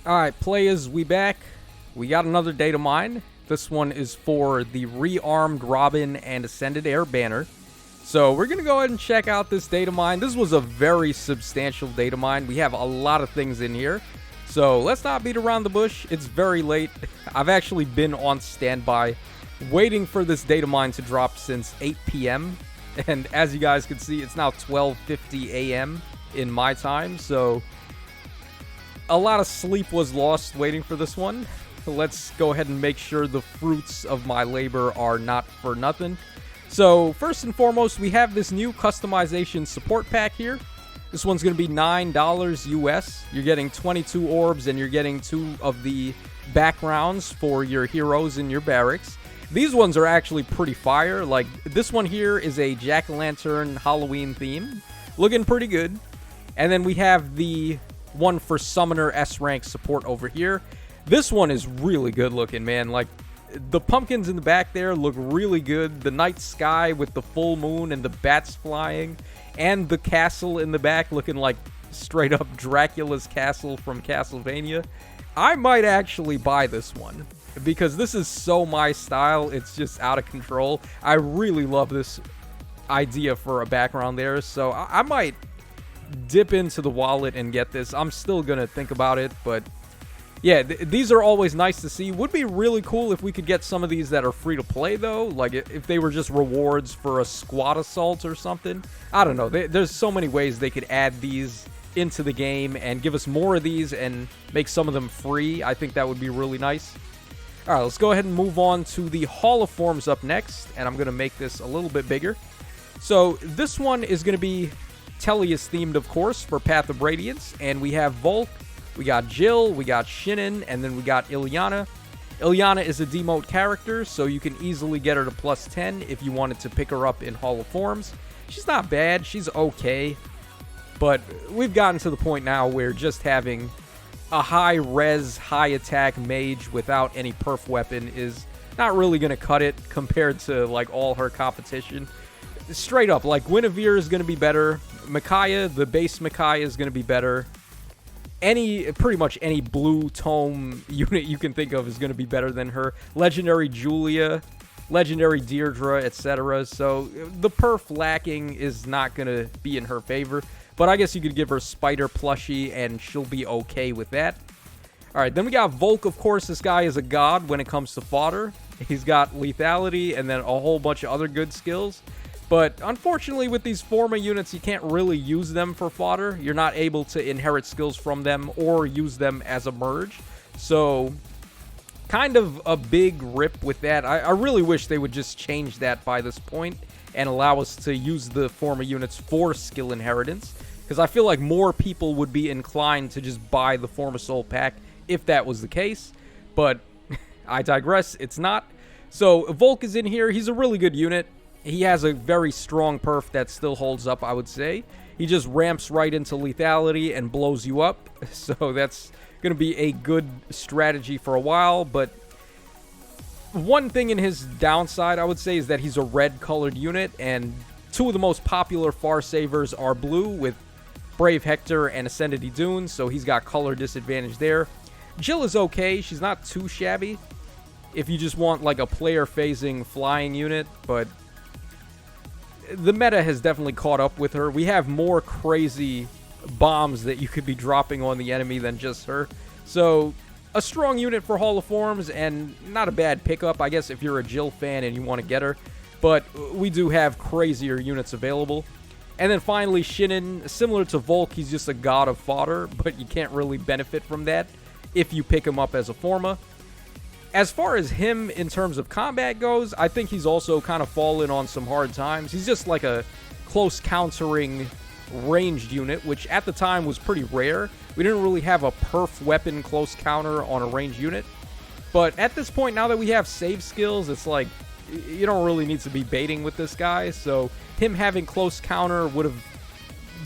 Alright, players, we back. We got another Datamine. This one is for the Rearmed Robin and Ascended Air banner. So we're going to go ahead and check out this Datamine. This was a very substantial Datamine. We have a lot of things in here. So let's not beat around the bush. It's very late. I've actually been on standby waiting for this Datamine to drop since 8 p.m. And as you guys can see, it's now 12:50 a.m. in my time. So a lot of sleep was lost waiting for this one. Let's go ahead and make sure the fruits of my labor are not for nothing. So first and foremost, we have this new customization support pack here. This one's going to be $9 US. You're getting 22 orbs and you're getting 2 of the backgrounds for your heroes in your barracks. These ones are actually pretty fire. Like this one here is a jack-o'-lantern Halloween theme. Looking pretty good. And then we have the one for Summoner S-Rank support over here. This one is really good looking, man. Like, the pumpkins in the back there look really good. The night sky with the full moon and the bats flying. And the castle in the back looking like straight up Dracula's castle from Castlevania. I might actually buy this one because this is so my style. It's just out of control. I really love this idea for a background there. So I might dip into the wallet and get this. I'm still gonna think about it, but yeah, these are always nice to see. Would be really cool if we could get some of these that are free to play though, like if they were just rewards for a squad assault or something. I don't know. There's so many ways they could add these into the game and give us more of these and make some of them free. I think that would be really nice. All right, let's go ahead and move on to the Hall of Forms up next, and I'm gonna make this a little bit bigger. So this one is gonna be Tellius themed, of course, for Path of Radiance, and we have Volk, we got Jill, we got Shinen, and then we got Ilyana. Ilyana is a demote character, so you can easily get her to plus 10 if you wanted to pick her up in Hall of Forms. She's not bad, she's okay, but we've gotten to the point now where just having a high res, high attack mage without any perf weapon is not really going to cut it compared to like all her competition. Straight up, like Guinevere is going to be better. Micaiah, the base Micaiah is going to be better. Pretty much any blue tome unit you can think of is going to be better than her. Legendary Julia, Legendary Deirdre, etc. So the perf lacking is not going to be in her favor. But I guess you could give her Spider plushie and she'll be okay with that. Alright, then we got Volk, of course. This guy is a god when it comes to fodder. He's got lethality and then a whole bunch of other good skills. But unfortunately with these Forma units, you can't really use them for fodder. You're not able to inherit skills from them or use them as a merge. So, kind of a big rip with that. I really wish they would just change that by this point and allow us to use the Forma units for skill inheritance. Because I feel like more people would be inclined to just buy the Forma Soul pack if that was the case. But I digress, it's not. So, Volk is in here. He's a really good unit. He has a very strong perf that still holds up, I would say. He just ramps right into lethality and blows you up. So that's going to be a good strategy for a while. But one thing in his downside, I would say, is that he's a red-colored unit. And 2 of the most popular Far Savers are blue with Brave Hector and Ascended Idune. So he's got color disadvantage there. Jill is okay. She's not too shabby if you just want like a player-phasing flying unit. But the meta has definitely caught up with her. We have more crazy bombs that you could be dropping on the enemy than just her. So, a strong unit for Hall of Forms and not a bad pickup, I guess, if you're a Jill fan and you want to get her. But we do have crazier units available. And then finally, Shinen, similar to Volk, he's just a god of fodder, but you can't really benefit from that if you pick him up as a Forma. As far as him in terms of combat goes, I think he's also kind of fallen on some hard times. He's just like a close countering ranged unit, which at the time was pretty rare. We didn't really have a perf weapon close counter on a ranged unit. But at this point, now that we have save skills, it's like you don't really need to be baiting with this guy. So him having close counter would have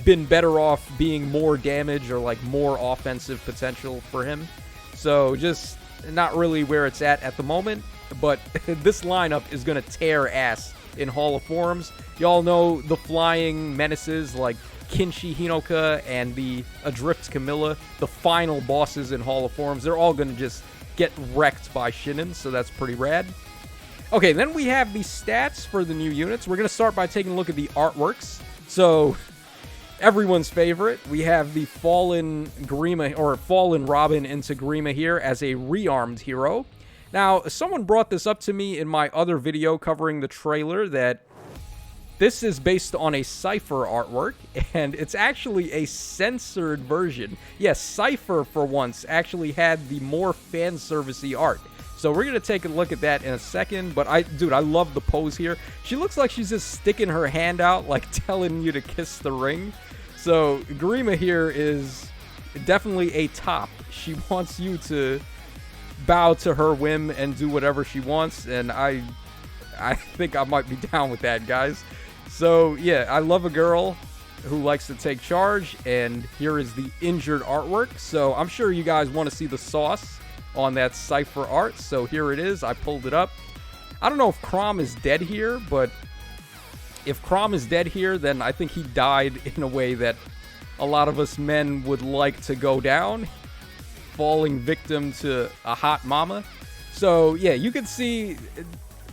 been better off being more damage or like more offensive potential for him. So just not really where it's at the moment, but this lineup is going to tear ass in Hall of Forms. Y'all know the flying menaces like Kinshi Hinoka and the Adrift Camilla, the final bosses in Hall of Forms, they're all going to just get wrecked by Shinen, so that's pretty rad. Okay, then we have the stats for the new units. We're going to start by taking a look at the artworks. So, everyone's favorite, we have the Fallen Grima, or Fallen Robin into Grima here as a rearmed hero. Now, someone brought this up to me in my other video covering the trailer that this is based on a Cypher artwork, and it's actually a censored version. Yes, Cypher, for once, actually had the more fan servicey art. So we're going to take a look at that in a second, but dude, I love the pose here. She looks like she's just sticking her hand out, like telling you to kiss the ring. So Grima here is definitely a top. She wants you to bow to her whim and do whatever she wants, and I think I might be down with that, guys. So yeah, I love a girl who likes to take charge, and here is the injured artwork. So I'm sure you guys want to see the sauce on that Cypher art, so here it is. I pulled it up. I don't know if Crom is dead here, but if Crom is dead here, then I think he died in a way that a lot of us men would like to go down, falling victim to a hot mama. So yeah, you can see,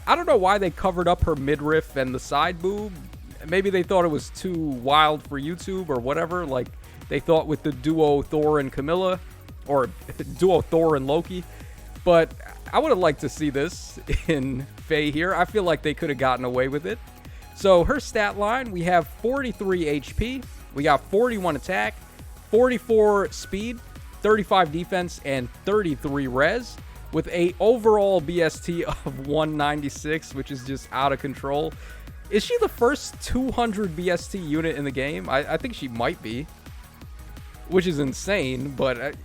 I don't know why they covered up her midriff and the side boob. Maybe they thought it was too wild for YouTube or whatever, like they thought with the duo Thor and Camilla, or duo Thor and Loki. But I would have liked to see this in Faye here. I feel like they could have gotten away with it. So her stat line, we have 43 HP, we got 41 attack, 44 speed, 35 defense, and 33 res, with a overall BST of 196, which is just out of control. Is she the first 200 BST unit in the game? I think she might be, which is insane, but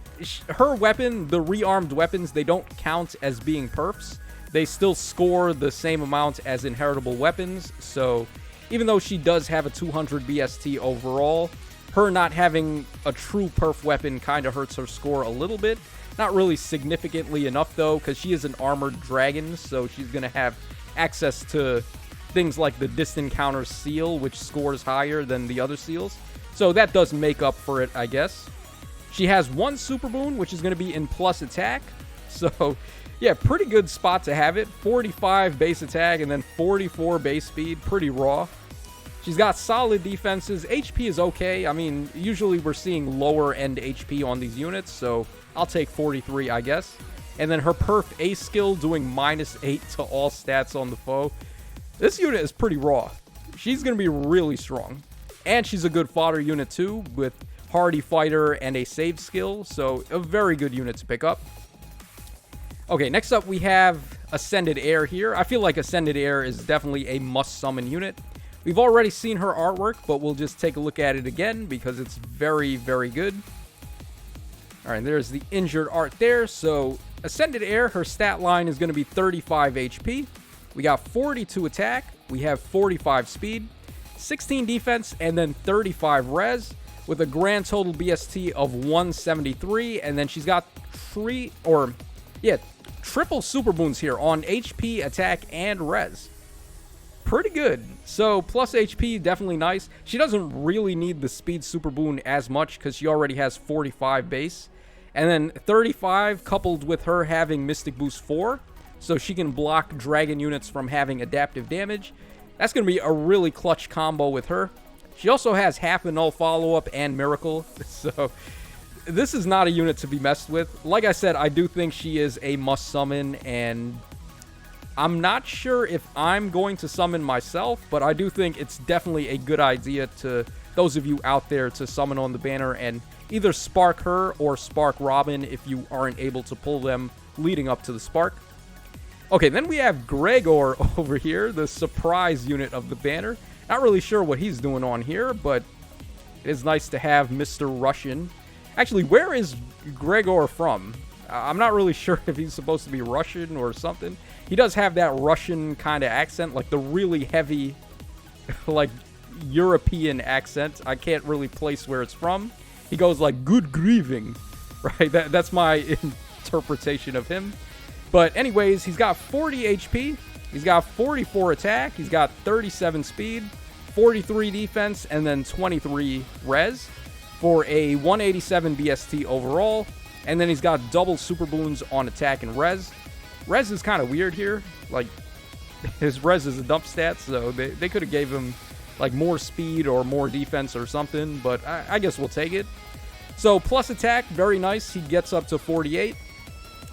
her weapon, the rearmed weapons, they don't count as being perfs. They still score the same amount as inheritable weapons, so even though she does have a 200 BST overall, her not having a true perf weapon kind of hurts her score a little bit. Not really significantly enough, though, because she is an armored dragon, so she's going to have access to things like the distant counter seal, which scores higher than the other seals. So that does make up for it, I guess. She has one super boon, which is going to be in plus attack. So, yeah, pretty good spot to have it. 45 base attack and then 44 base speed. Pretty raw. She's got solid defenses. HP is okay. I mean, usually we're seeing lower end HP on these units, so I'll take 43, I guess. And then her perf A skill doing -8 to all stats on the foe. This unit is pretty raw. She's going to be really strong. And she's a good fodder unit too, with hardy fighter and a save skill, so a very good unit to pick up. Okay, next up we have Ascended Air here. I feel like Ascended Air is definitely a must-summon unit. We've already seen her artwork, but we'll just take a look at it again because it's very, very good. Alright, there's the injured art there. So, Ascended Air, her stat line is going to be 35 HP. We got 42 attack. We have 45 speed, 16 defense, and then 35 res, with a grand total BST of 173, and then she's got triple super boons here on HP, attack, and res. Pretty good. So plus HP, definitely nice. She doesn't really need the speed super boon as much because she already has 45 base, and then 35 coupled with her having Mystic Boost 4, so she can block dragon units from having adaptive damage. That's going to be a really clutch combo with her. She also has half a null follow-up and miracle, so this is not a unit to be messed with. Like I said, I do think she is a must summon, and I'm not sure if I'm going to summon myself, but I do think it's definitely a good idea to those of you out there to summon on the banner and either spark her or spark Robin if you aren't able to pull them leading up to the spark. Okay, then we have Gregor over here, the surprise unit of the banner. Not really sure what he's doing on here, but it is nice to have Mr. Russian. Actually, where is Gregor from? I'm not really sure if he's supposed to be Russian or something. He does have that Russian kind of accent, like the really heavy, like, European accent. I can't really place where it's from. He goes like, good grieving, right? That's my interpretation of him. But anyways, he's got 40 HP. He's got 44 attack. He's got 37 speed, 43 defense, and then 23 res for a 187 BST overall. And then he's got double super boons on attack and res. Res is kind of weird here. Like, his res is a dump stat, so they could have gave him like more speed or more defense or something, but I guess we'll take it. So plus attack, very nice. He gets up to 48.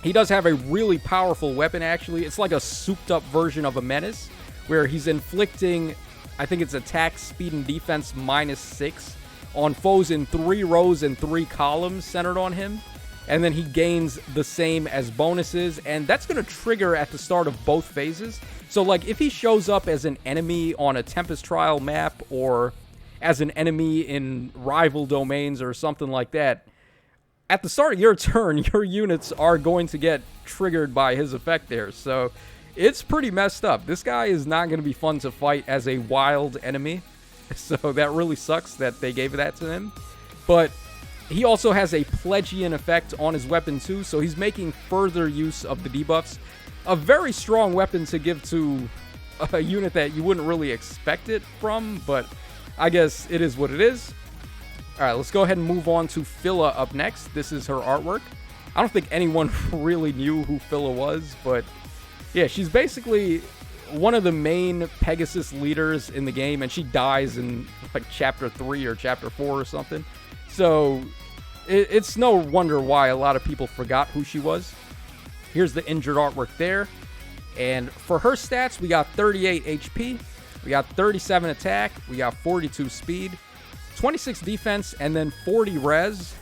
He does have a really powerful weapon, actually. It's like a souped up version of a menace, where he's inflicting, I think it's attack, speed, and defense -6 on foes in 3 rows and 3 columns centered on him. And then he gains the same as bonuses, and that's going to trigger at the start of both phases. So, like, if he shows up as an enemy on a Tempest Trial map, or as an enemy in rival domains or something like that, at the start of your turn, your units are going to get triggered by his effect there. So, it's pretty messed up. This guy is not going to be fun to fight as a wild enemy. So, that really sucks that they gave that to him. But he also has a Pledgian effect on his weapon too, so he's making further use of the debuffs. A very strong weapon to give to a unit that you wouldn't really expect it from, but I guess it is what it is. Alright, let's go ahead and move on to Phila up next. This is her artwork. I don't think anyone really knew who Phila was, but yeah, she's basically one of the main Pegasus leaders in the game, and she dies in like Chapter 3 or Chapter 4 or something. So, it's no wonder why a lot of people forgot who she was. Here's the injured artwork there. And for her stats, we got 38 HP, we got 37 attack, we got 42 speed, 26 defense, and then 40 res.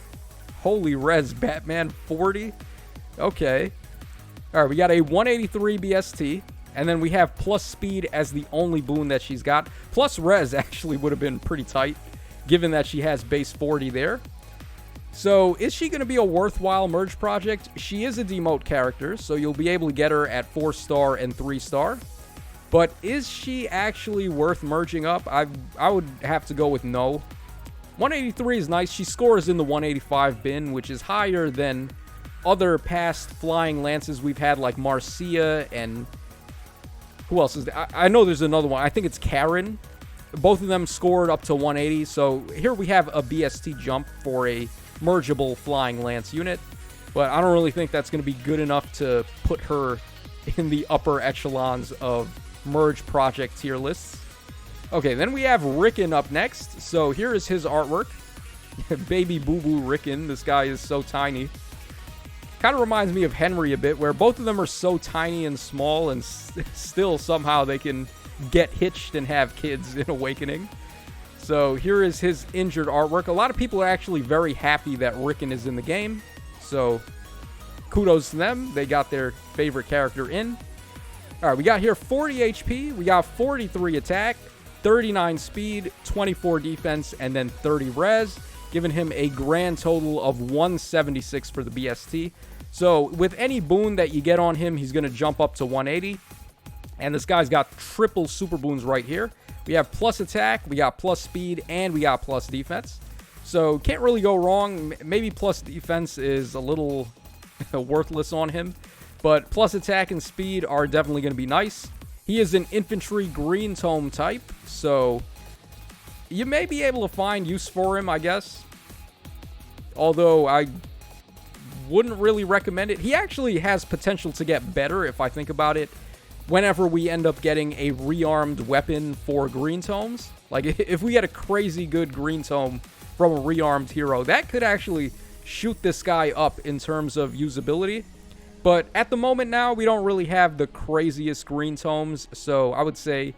Holy res, Batman, 40? Okay. Alright, we got a 183 BST, and then we have plus speed as the only boon that she's got. Plus res actually would have been pretty tight, given that she has base 40 there. So, is she going to be a worthwhile merge project? She is a demote character, so you'll be able to get her at 4-star and 3-star. But is she actually worth merging up? I would have to go with no. 183 is nice. She scores in the 185 bin, which is higher than other past flying lances we've had, like Marcia and... who else is there? I know there's another one. I think it's Karen. Both of them scored up to 180, so here we have a BST jump for a mergeable flying lance unit, but I don't really think that's going to be good enough to put her in the upper echelons of merge project tier lists. Okay, then we have Rickon up next. So here is his artwork. Baby boo-boo Rickon. This guy is so tiny. Kind of reminds me of Henry a bit, where both of them are so tiny and small, and still somehow they can get hitched and have kids in Awakening. So here is his injured artwork. A lot of people are actually very happy that Rickon is in the game. So kudos to them. They got their favorite character in. Alright, we got here 40 HP. We got 43 attack, 39 speed, 24 defense, and then 30 res, giving him a grand total of 176 for the BST. So with any boon that you get on him, he's going to jump up to 180. And this guy's got triple super boons right here. We have plus attack, we got plus speed, and we got plus defense. So can't really go wrong. Maybe plus defense is a little worthless on him, but plus attack and speed are definitely going to be nice. He is an infantry green tome type, so you may be able to find use for him, I guess. Although I wouldn't really recommend it. He actually has potential to get better if I think about it. Whenever we end up getting a rearmed weapon for green tomes, like if we get a crazy good green tome from a rearmed hero, that could actually shoot this guy up in terms of usability. But at the moment now, we don't really have the craziest green tomes, so I would say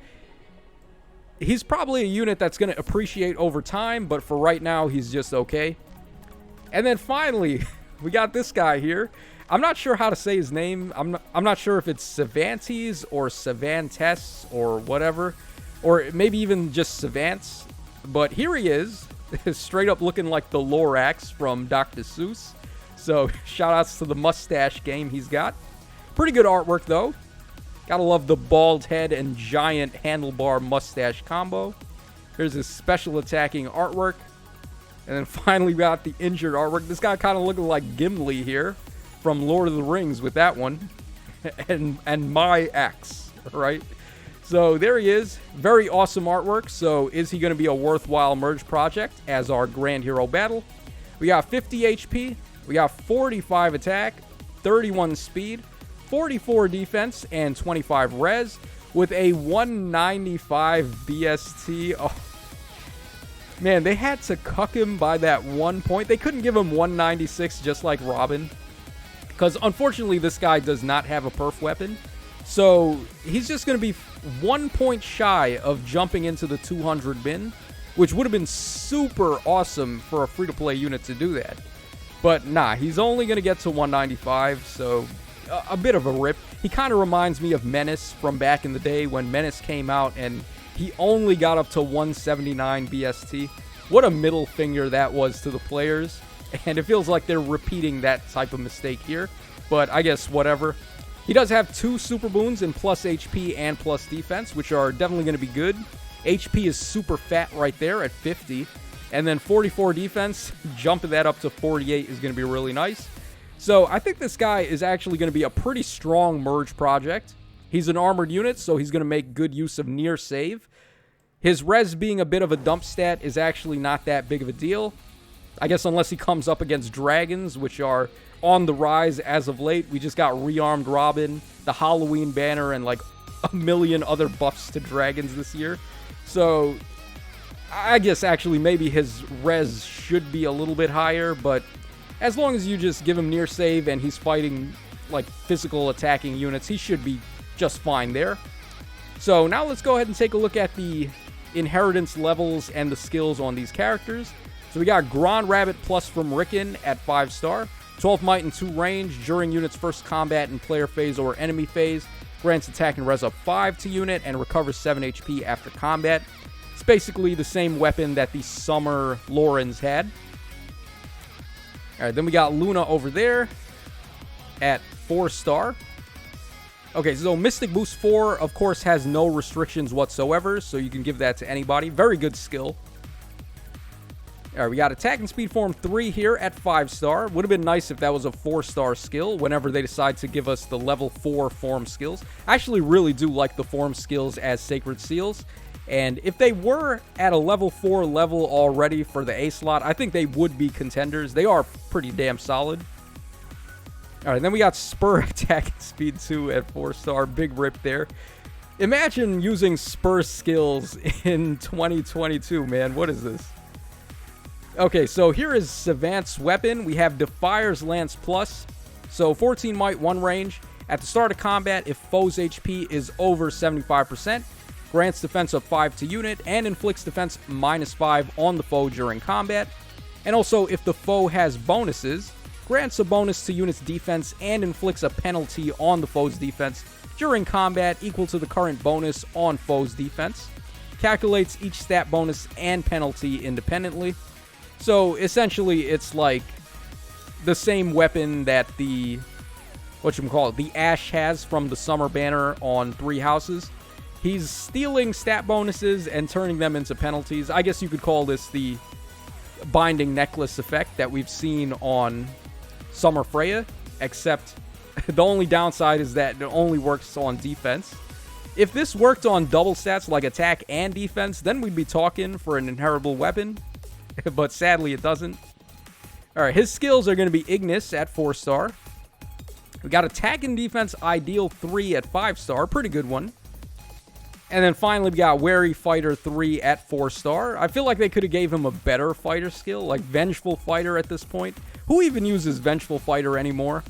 he's probably a unit that's going to appreciate over time, but for right now, he's just okay. And then finally, we got this guy here. I'm not sure how to say his name. I'm not sure if it's Savantes or Savantes or whatever, or maybe even just Savants. But here he is, straight up looking like the Lorax from Dr. Seuss. So shout outs to the mustache game he's got. Pretty good artwork though. Gotta love the bald head and giant handlebar mustache combo. Here's his special attacking artwork. And then finally we got the injured artwork. This guy kind of looking like Gimli here from Lord of the Rings with that one. and my axe, right? So there he is. Very awesome artwork. So is he going to be a worthwhile merge project as our Grand Hero battle? We got 50 HP. We got 45 attack, 31 speed, 44 defense, and 25 res with a 195 BST. Oh, man, they had to cuck him by that 1 point. They couldn't give him 196 just like Robin. Because unfortunately, this guy does not have a perf weapon. So he's just going to be 1 point shy of jumping into the 200 bin, which would have been super awesome for a free-to-play unit to do that. But nah, he's only going to get to 195, so a bit of a rip. He kind of reminds me of Menace from back in the day when Menace came out and he only got up to 179 BST. What a middle finger that was to the players. And it feels like they're repeating that type of mistake here. But I guess whatever. He does have 2 super boons in plus HP and plus defense, which are definitely going to be good. HP is super fat right there at 50. And then 44 defense, jumping that up to 48 is going to be really nice. So I think this guy is actually going to be a pretty strong merge project. He's an armored unit, so he's going to make good use of near save. His res being a bit of a dump stat is actually not that big of a deal. I guess unless he comes up against dragons, which are on the rise as of late. We just got Rearmed Robin, the Halloween banner, and like a million other buffs to dragons this year. So I guess actually maybe his res should be a little bit higher, but as long as you just give him near save and he's fighting like physical attacking units, he should be just fine there. So now let's go ahead and take a look at the inheritance levels and the skills on these characters. So we got Grand Rabbit Plus from Rickon at 5-star. 12 might and 2 range during unit's first combat in player phase or enemy phase. Grants attack and res up 5 to unit and recovers 7 HP after combat. It's basically the same weapon that the Summer Lorens had. Alright, then we got Luna over there at 4-star. Okay, so Mystic Boost 4, of course, has no restrictions whatsoever, so you can give that to anybody. Very good skill. Alright, we got Attack and Speed Form 3 here at 5-star. Would have been nice if that was a 4-star skill whenever they decide to give us the level 4 form skills. I actually really do like the form skills as Sacred Seals. And if they were at a level 4 level already for the A slot, I think they would be contenders. They are pretty damn solid. Alright, then we got Spur Attack and Speed 2 at 4-star. Big rip there. Imagine using Spur skills in 2022, man. What is this? Okay, so here is Savant's weapon. We have Defier's Lance Plus. So 14 might, 1 range. At the start of combat, if foe's HP is over 75%, grants defense of 5 to unit, and inflicts defense -5 on the foe during combat. And also, if the foe has bonuses, grants a bonus to unit's defense and inflicts a penalty on the foe's defense during combat equal to the current bonus on foe's defense. Calculates each stat bonus and penalty independently. So essentially, it's like the same weapon that the Ash has from the Summer banner on 3 houses. He's stealing stat bonuses and turning them into penalties. I guess you could call this the Binding Necklace effect that we've seen on Summer Freya, except the only downside is that it only works on defense. If this worked on double stats like attack and defense, then we'd be talking for an inheritable weapon. But sadly, it doesn't. Alright, his skills are going to be Ignis at 4-star. We got Attack and Defense Ideal 3 at 5-star. Pretty good one. And then finally, we got Wary Fighter 3 at 4-star. I feel like they could have gave him a better fighter skill, like Vengeful Fighter at this point. Who even uses Vengeful Fighter anymore?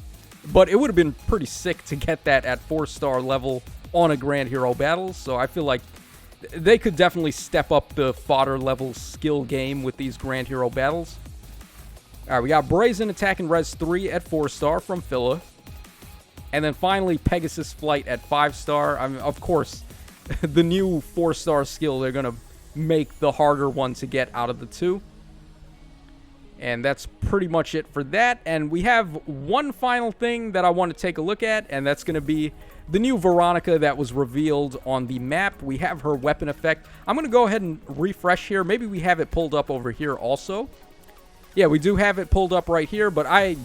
But it would have been pretty sick to get that at 4-star level on a Grand Hero battle. So I feel like they could definitely step up the fodder level skill game with these Grand Hero battles. Alright, we got Brazen Attack and Res 3 at 4-star from Phila. And then finally, Pegasus Flight at 5-star. I mean, of course, the new 4-star skill, they're going to make the harder one to get out of the 2. And that's pretty much it for that. And we have one final thing that I want to take a look at, and that's going to be the new Veronica that was revealed on the map. We have her weapon effect. I'm going to go ahead and refresh here. Maybe we have it pulled up over here also. Yeah, we do have it pulled up right here, but I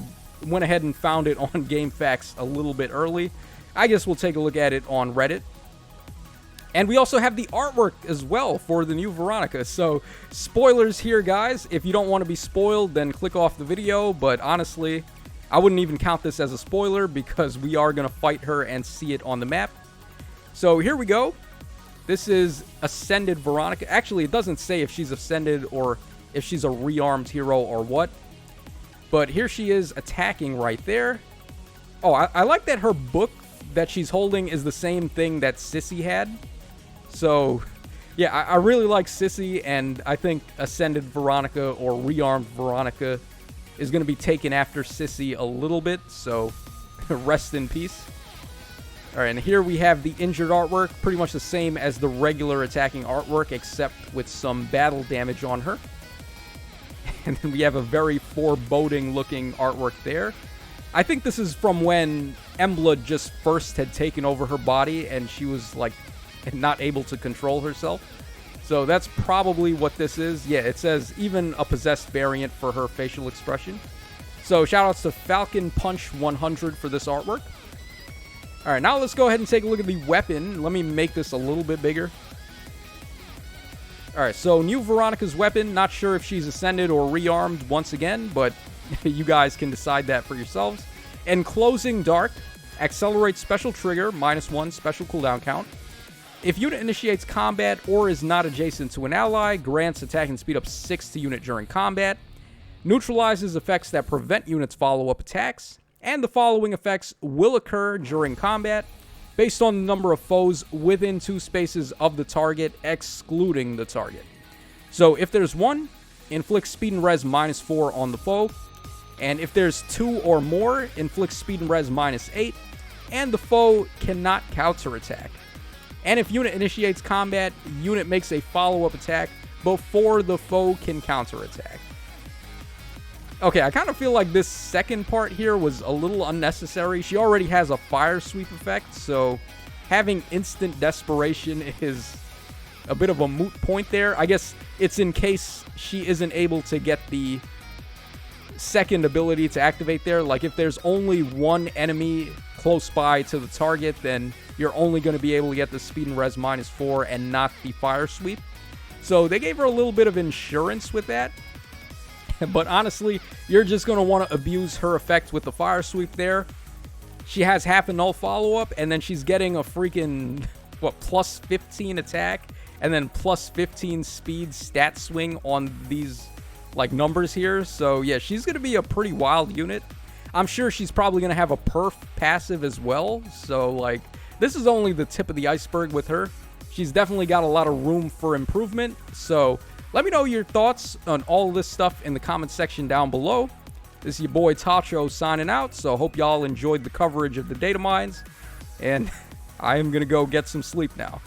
went ahead and found it on GameFAQs a little bit early. I guess we'll take a look at it on Reddit. And we also have the artwork as well for the new Veronica. So, spoilers here, guys. If you don't want to be spoiled, then click off the video. But honestly, I wouldn't even count this as a spoiler because we are going to fight her and see it on the map. So, here we go. This is Ascended Veronica. Actually, it doesn't say if she's Ascended or if she's a rearmed hero or what. But here she is attacking right there. Oh, I like that her book that she's holding is the same thing that Sissy had. So, yeah, I really like Sissy, and I think Ascended Veronica or Rearmed Veronica is going to be taken after Sissy a little bit, so rest in peace. All right, and here we have the injured artwork, pretty much the same as the regular attacking artwork, except with some battle damage on her. And then we have a very foreboding-looking artwork there. I think this is from when Emblem just first had taken over her body, and she was, like, not able to control herself. So that's probably what this is. Yeah, it says even a possessed variant for her facial expression. So shoutouts to Falcon Punch 100 for this artwork. All right, now let's go ahead and take a look at the weapon. Let me make this a little bit bigger. All right, so new Veronica's weapon. Not sure if she's ascended or rearmed once again, but you guys can decide that for yourselves. Enclosing Dark. Accelerate special trigger, -1 special cooldown count. If unit initiates combat or is not adjacent to an ally, grants attack and speed up 6 to unit during combat. Neutralizes effects that prevent units' follow-up attacks. And the following effects will occur during combat based on the number of foes within 2 spaces of the target, excluding the target. So if there's 1, inflict speed and res -4 on the foe. And if there's 2 or more, inflict speed and res -8. And the foe cannot counterattack. And if unit initiates combat, unit makes a follow-up attack before the foe can counterattack. Okay, I kind of feel like this second part here was a little unnecessary. She already has a fire sweep effect, so having instant desperation is a bit of a moot point there. I guess it's in case she isn't able to get the second ability to activate there. Like if there's only one enemy close by to the target, then you're only going to be able to get the speed and res -4 and not the fire sweep. So they gave her a little bit of insurance with that. But honestly, you're just going to want to abuse her effect with the fire sweep there. She has half a null follow-up, and then she's getting a freaking, what, +15 attack, and then +15 speed stat swing on these, like, numbers here. So, yeah, she's going to be a pretty wild unit. I'm sure she's probably going to have a perf passive as well. So, like, this is only the tip of the iceberg with her. She's definitely got a lot of room for improvement. So, let me know your thoughts on all this stuff in the comment section down below. This is your boy Tacho signing out. So, hope y'all enjoyed the coverage of the Datamines. And I am going to go get some sleep now.